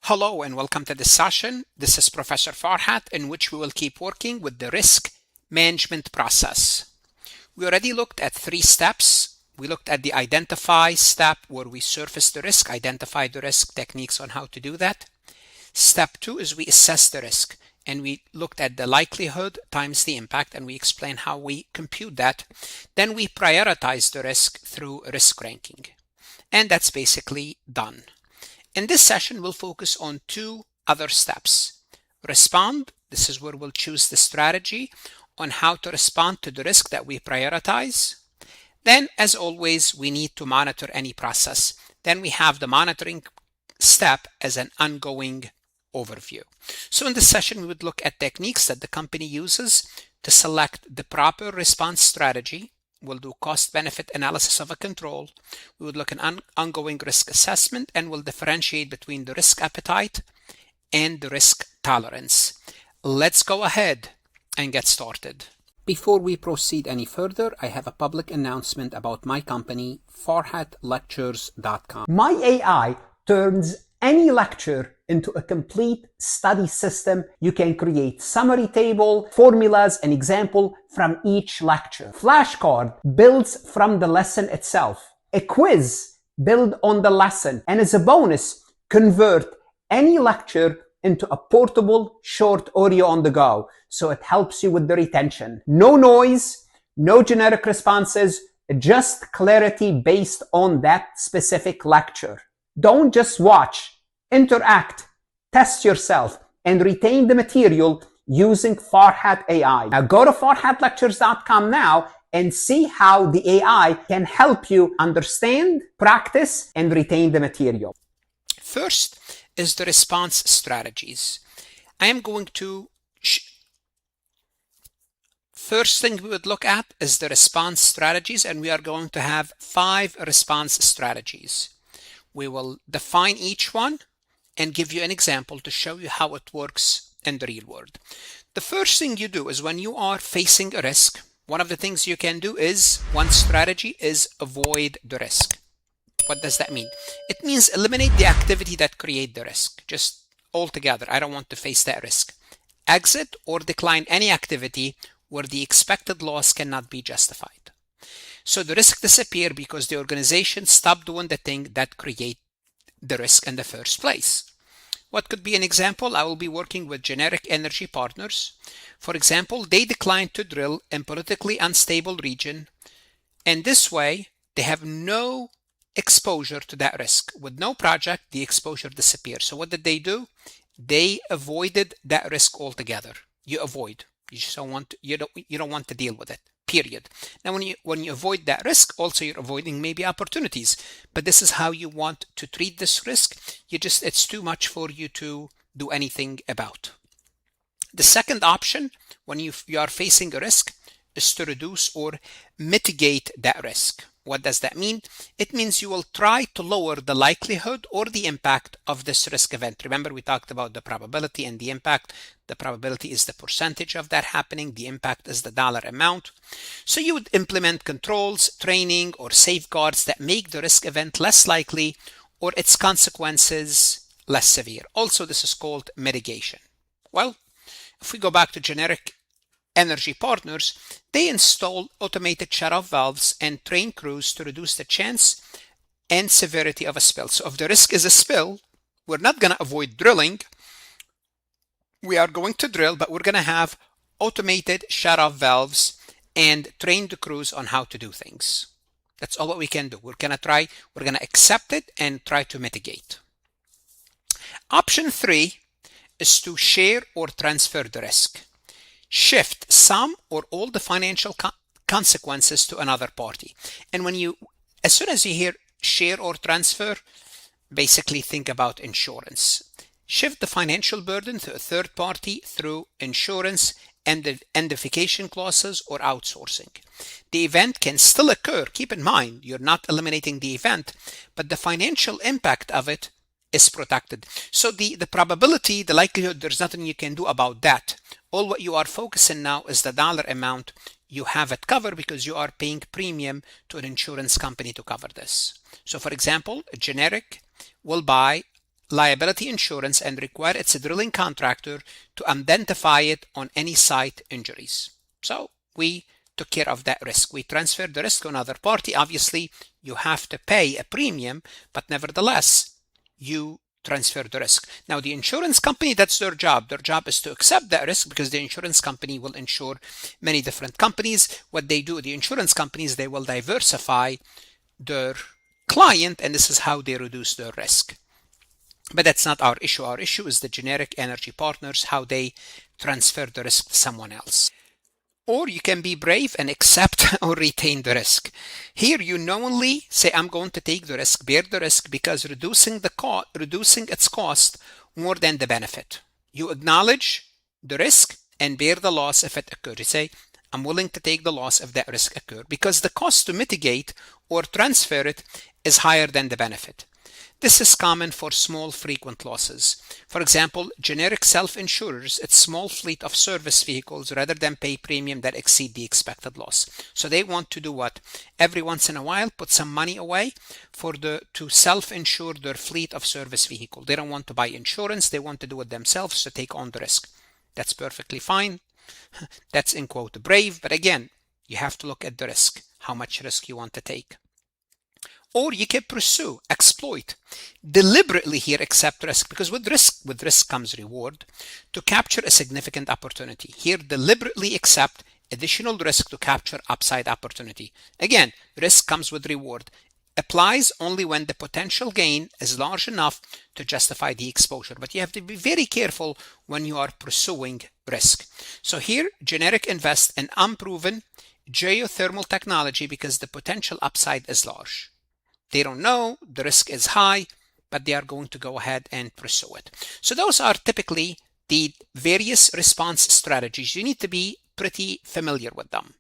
Hello and welcome to this session. This is Professor Farhat, in which we will keep working with the risk management process. We already looked at 3 steps. We looked at the identify step where we surface the risk, identify the risk, techniques on how to do that. Step 2 is we assess the risk, and we looked at the likelihood times the impact, and we explained how we compute that. Then we prioritize the risk through risk ranking, and that's basically done. In this session, we'll focus on 2 other steps. Respond, this is where we'll choose the strategy on how to respond to the risk that we prioritize. Then, as always, we need to monitor any process. Then we have the monitoring step as an ongoing overview. So in this session, we would look at techniques that the company uses to select the proper response strategy. We'll do cost-benefit analysis of a control. We would look at ongoing risk assessment, and we'll differentiate between the risk appetite and the risk tolerance. Let's go ahead and get started. Before we proceed any further, I have a public announcement about my company, farhatlectures.com. My AI turns any lecture into a complete study system. You can create summary table, formulas, and example from each lecture. Flashcard builds from the lesson itself. A quiz build on the lesson. And as a bonus, convert any lecture into a portable short audio on the go. So it helps you with the retention. No noise, no generic responses, just clarity based on that specific lecture. Don't just watch. Interact, test yourself, and retain the material using Farhat AI. Now go to farhatlectures.com now and see how the AI can help you understand, practice, and retain the material. First is the response strategies. I am going to First thing we would look at is the response strategies, and we are going to have 5 response strategies. We will define each one and give you an example to show you how it works in the real world. The first thing you do is when you are facing a risk, one of the things you can do is, one strategy is avoid the risk. What does that mean? It means eliminate the activity that create the risk. Just altogether, I don't want to face that risk. Exit or decline any activity where the expected loss cannot be justified. So the risk disappear because the organization stopped doing the thing that create the risk in the first place. What could be an example? I will be working with generic energy partners. For example, they declined to drill in politically unstable region, and this way they have no exposure to that risk. With no project, the exposure disappears. So what did they do? They avoided that risk altogether. You avoid. You just don't want to, you don't want to deal with it. Period. Now, when you avoid that risk, also you're avoiding maybe opportunities. But this is how you want to treat this risk. It's too much for you to do anything about. The second option, when you are facing a risk, is to reduce or mitigate that risk. What does that mean? It means you will try to lower the likelihood or the impact of this risk event. Remember, we talked about the probability and the impact. The probability is the percentage of that happening. The impact is the dollar amount. So you would implement controls, training, or safeguards that make the risk event less likely or its consequences less severe. Also, this is called mitigation. Well, if we go back to generic energy partners, they install automated shutoff valves and train crews to reduce the chance and severity of a spill. So if the risk is a spill, we're not going to avoid drilling. We are going to drill, but we're going to have automated shutoff valves and train the crews on how to do things. That's all what we can do. We're going to accept it and try to mitigate. Option 3 is to share or transfer the risk. Shift some or all the financial consequences to another party. And as soon as you hear share or transfer, basically think about insurance. Shift the financial burden to a third party through insurance and the indemnification clauses or outsourcing. The event can still occur. Keep in mind, you're not eliminating the event, but the financial impact of it is protected. So the probability, the likelihood, there's nothing you can do about that. All what you are focusing now is the dollar amount. You have it covered because you are paying premium to an insurance company to cover this. So for example, a generic will buy liability insurance and require its drilling contractor to identify it on any site injuries. So we took care of that risk. We transferred the risk to another party. Obviously, you have to pay a premium, but nevertheless, you transfer the risk. Now, the insurance company, that's their job. Their job is to accept that risk because the insurance company will insure many different companies. What they do, the insurance companies, they will diversify their client, and this is how they reduce their risk. But that's not our issue. Our issue is the generic energy partners, how they transfer the risk to someone else. Or you can be brave and accept or retain the risk. Here you knowingly say, I'm going to take the risk, bear the risk, because reducing its cost more than the benefit. You acknowledge the risk and bear the loss if it occurs. You say, I'm willing to take the loss if that risk occurs, because the cost to mitigate or transfer it is higher than the benefit. This is common for small frequent losses. For example, generic self-insurers, it's small fleet of service vehicles rather than pay premium that exceed the expected loss. So they want to do what? Every once in a while, put some money away to self-insure their fleet of service vehicle. They don't want to buy insurance. They want to do it themselves to take on the risk. That's perfectly fine. That's in quote brave, but again, you have to look at the risk, how much risk you want to take. Or you can pursue, exploit, deliberately here accept risk, because with risk comes reward, to capture a significant opportunity. Here, deliberately accept additional risk to capture upside opportunity. Again, risk comes with reward. Applies only when the potential gain is large enough to justify the exposure. But you have to be very careful when you are pursuing risk. So here, generic invest in unproven geothermal technology because the potential upside is large. They don't know, the risk is high, but they are going to go ahead and pursue it. So those are typically the various response strategies. You need to be pretty familiar with them.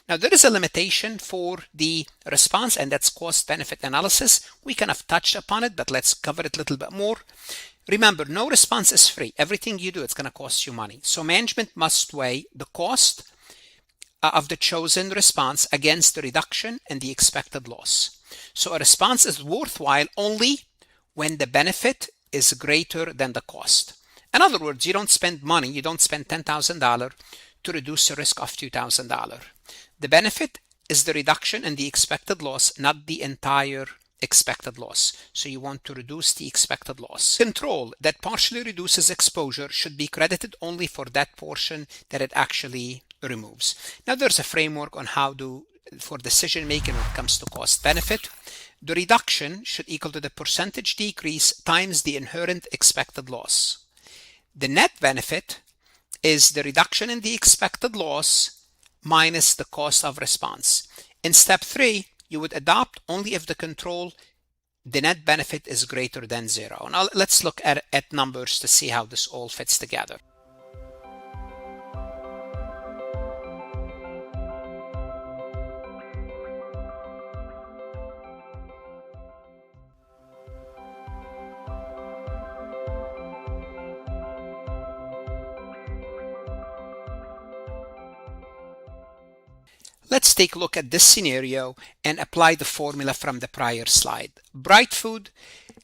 Now, there is a limitation for the response, and that's cost-benefit analysis. We kind of touched upon it, but let's cover it a little bit more. Remember, no response is free. Everything you do, it's going to cost you money. So management must weigh the cost of the chosen response against the reduction in the expected loss. So a response is worthwhile only when the benefit is greater than the cost. In other words, you don't spend money, you don't spend $10,000 to reduce the risk of $2,000. The benefit is the reduction in the expected loss, not the entire expected loss. So you want to reduce the expected loss. Control that partially reduces exposure should be credited only for that portion that it actually removes. Now there's a framework on how for decision making when it comes to cost benefit. The reduction should equal to the percentage decrease times the inherent expected loss. The net benefit is the reduction in the expected loss minus the cost of response. In step 3, you would adopt only if the net benefit is greater than 0. Now let's look at numbers to see how this all fits together. Let's take a look at this scenario and apply the formula from the prior slide. Bright Food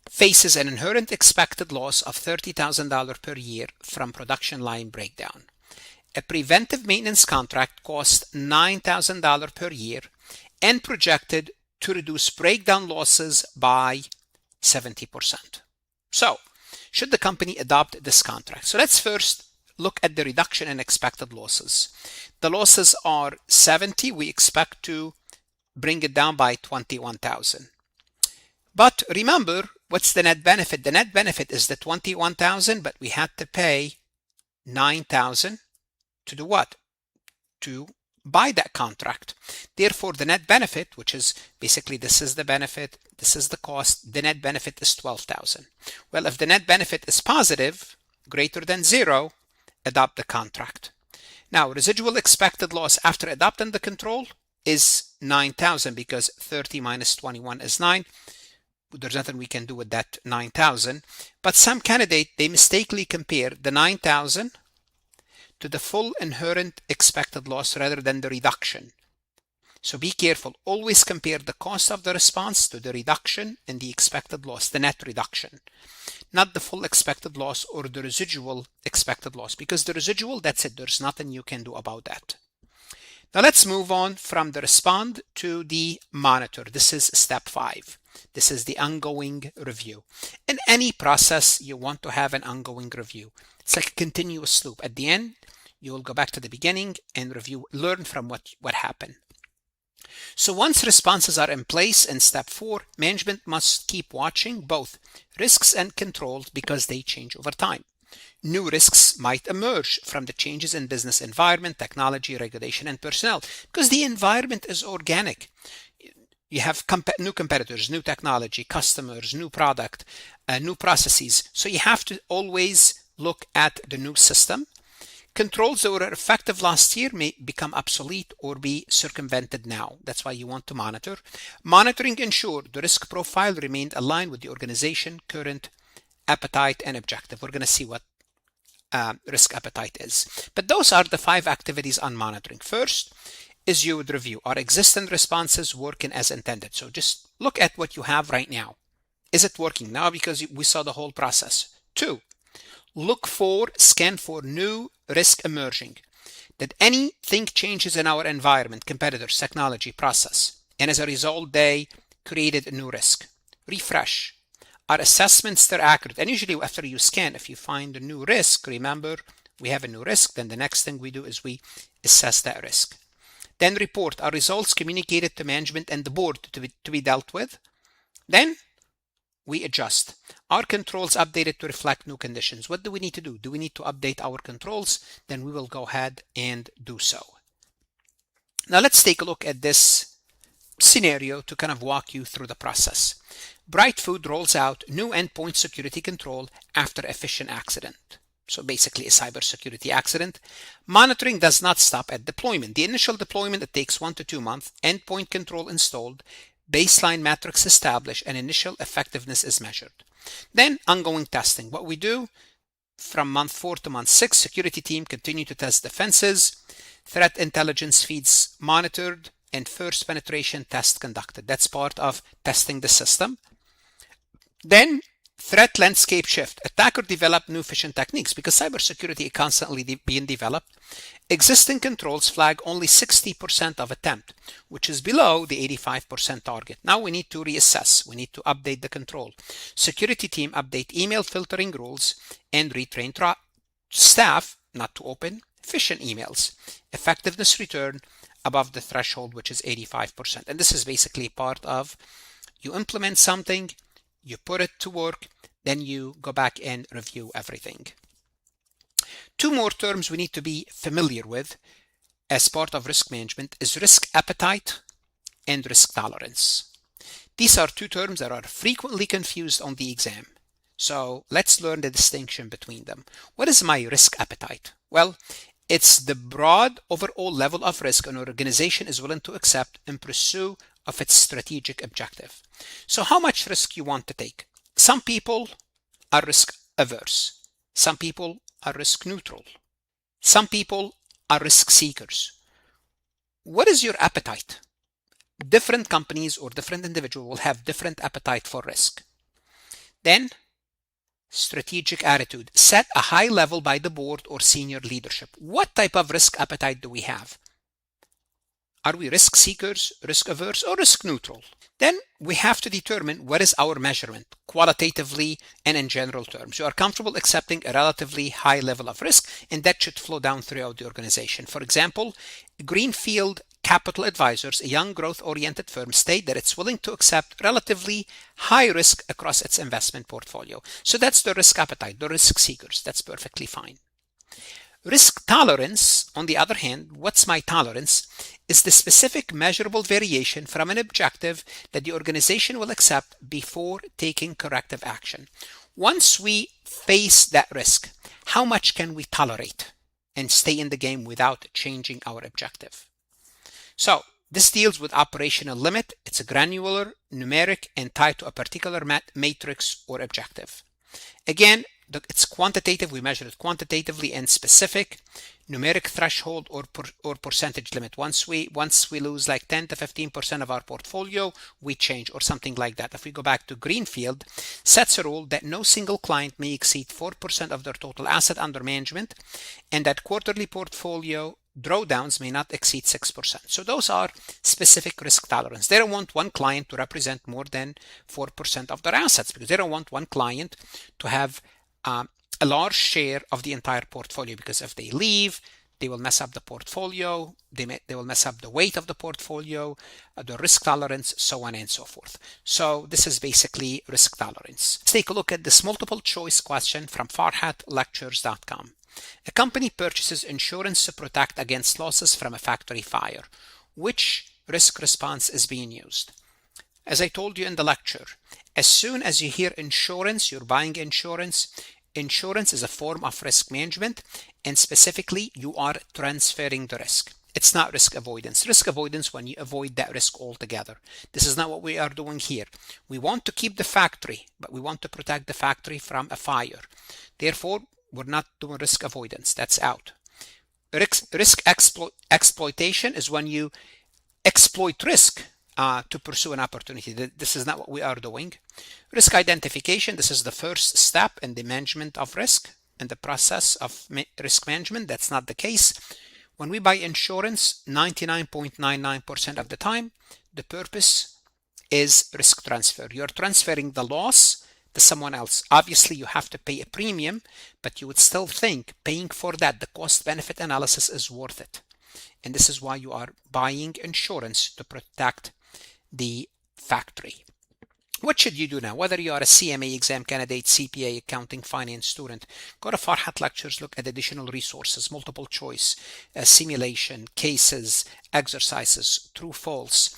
faces an inherent expected loss of $30,000 per year from production line breakdown. A preventive maintenance contract costs $9,000 per year and projected to reduce breakdown losses by 70%. So, should the company adopt this contract? So let's first look at the reduction in expected losses. The losses are 70. We expect to bring it down by 21,000. But remember, what's the net benefit? The net benefit is the 21,000, but we had to pay 9,000 to do what? To buy that contract. Therefore, the net benefit, which is basically this is the benefit, this is the cost, the net benefit is 12,000. Well, if the net benefit is positive, greater than 0, adopt the contract. Now, residual expected loss after adopting the control is 9,000 because 30 minus 21 is 9. There's nothing we can do with that 9,000. But some candidate, they mistakenly compare the 9,000 to the full inherent expected loss rather than the reduction. So be careful. Always compare the cost of the response to the reduction in the expected loss, the net reduction. not the full expected loss or the residual expected loss, because the residual, that's it. There's nothing you can do about that. Now let's move on from the respond to the monitor. This is step 5. This is the ongoing review. In any process, you want to have an ongoing review. It's like a continuous loop. At the end, you will go back to the beginning and review, learn from what happened. So once responses are in place in step 4, management must keep watching both risks and controls because they change over time. New risks might emerge from the changes in business environment, technology, regulation, and personnel, because the environment is organic. You have new competitors, new technology, customers, new product, new processes. So you have to always look at the new system. Controls that were effective last year may become obsolete or be circumvented now. That's why you want to monitor. Monitoring ensures the risk profile remained aligned with the organization, current appetite, and objective. We're going to see what risk appetite is. But those are the 5 activities on monitoring. First is you would review, are existing responses working as intended? So just look at what you have right now. Is it working now? Because we saw the whole process. 2, scan for new risk emerging. Did anything changes in our environment, competitors, technology, process, and as a result, they created a new risk? Refresh. Are assessments still accurate? And usually after you scan, if you find a new risk, remember, we have a new risk, then the next thing we do is we assess that risk. Then report. Are results communicated to management and the board to be dealt with? Then we adjust. Are controls updated to reflect new conditions? What do we need to do? Do we need to update our controls? Then we will go ahead and do so. Now let's take a look at this scenario to kind of walk you through the process. Bright Food rolls out new endpoint security control after a phishing accident. So basically a cybersecurity accident. Monitoring does not stop at deployment. The initial deployment, it takes 1 to 2 months. Endpoint control installed, baseline metrics established, and initial effectiveness is measured. Then ongoing testing. What we do from month 4 to month 6, security team continue to test defenses, threat intelligence feeds monitored, and first penetration test conducted. That's part of testing the system. Then threat landscape shift. Attacker develop new phishing techniques because cybersecurity is constantly being developed. Existing controls flag only 60% of attempt, which is below the 85% target. Now we need to reassess. We need to update the control. Security team update email filtering rules and retrain staff not to open phishing emails. Effectiveness return above the threshold, which is 85%. And this is basically part of you implement something, you put it to work, then you go back and review everything. 2 more terms we need to be familiar with as part of risk management is risk appetite and risk tolerance. These are 2 terms that are frequently confused on the exam. So let's learn the distinction between them. What is my risk appetite? Well, it's the broad overall level of risk an organization is willing to accept in pursuit of its strategic objective. So how much risk you want to take? Some people are risk averse. Some people are risk neutral. Some people are risk seekers. What is your appetite? Different companies or different individuals will have different appetite for risk. Then strategic attitude. Set a high level by the board or senior leadership. What type of risk appetite do we have? Are we risk seekers, risk averse, or risk neutral? Then we have to determine what is our measurement, qualitatively and in general terms. You are comfortable accepting a relatively high level of risk, and that should flow down throughout the organization. For example, Greenfield Capital Advisors, a young growth-oriented firm, state that it's willing to accept relatively high risk across its investment portfolio. So that's the risk appetite, the risk seekers. That's perfectly fine. Risk tolerance, on the other hand, what's my tolerance, is the specific measurable variation from an objective that the organization will accept before taking corrective action. Once we face that risk, how much can we tolerate and stay in the game without changing our objective? So this deals with operational limit. It's a granular, numeric, and tied to a particular matrix or objective. Again, it's quantitative. We measure it quantitatively and specific. Numeric threshold or percentage limit. Once we lose like 10 to 15% of our portfolio, we change, or something like that. If we go back to Greenfield, sets a rule that no single client may exceed 4% of their total asset under management, and that quarterly portfolio drawdowns may not exceed 6%. So those are specific risk tolerance. They don't want one client to represent more than 4% of their assets, because they don't want one client to have a large share of the entire portfolio, because if they leave, they will mess up the portfolio, they will mess up the weight of the portfolio, the risk tolerance, so on and so forth. So this is basically risk tolerance. Let's take a look at this multiple choice question from farhatlectures.com. A company purchases insurance to protect against losses from a factory fire. Which risk response is being used? As I told you in the lecture, as soon as you hear insurance, you're buying insurance. Insurance is a form of risk management, and specifically, you are transferring the risk. It's not risk avoidance. Risk avoidance when you avoid that risk altogether. This is not what we are doing here. We want to keep the factory, but we want to protect the factory from a fire. Therefore, we're not doing risk avoidance. That's out. Risk exploitation is when you exploit risk to pursue an opportunity. This is not what we are doing. Risk identification, this is the first step in the management of risk, in the process of risk management. That's not the case. When we buy insurance, 99.99% of the time, the purpose is risk transfer. You're transferring the loss to someone else. Obviously, you have to pay a premium, but you would still think paying for that, the cost-benefit analysis is worth it. And this is why you are buying insurance, to protect the factory. What should you do now? Whether you are a CMA exam candidate, CPA, accounting, finance student, go to Farhat Lectures, look at additional resources, multiple choice, simulation, cases, exercises, true, false,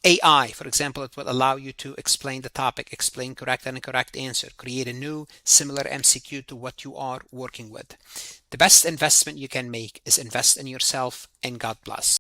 AI, for example. It will allow you to explain the topic, explain correct and incorrect answer, create a new similar MCQ to what you are working with. The best investment you can make is invest in yourself, and God bless.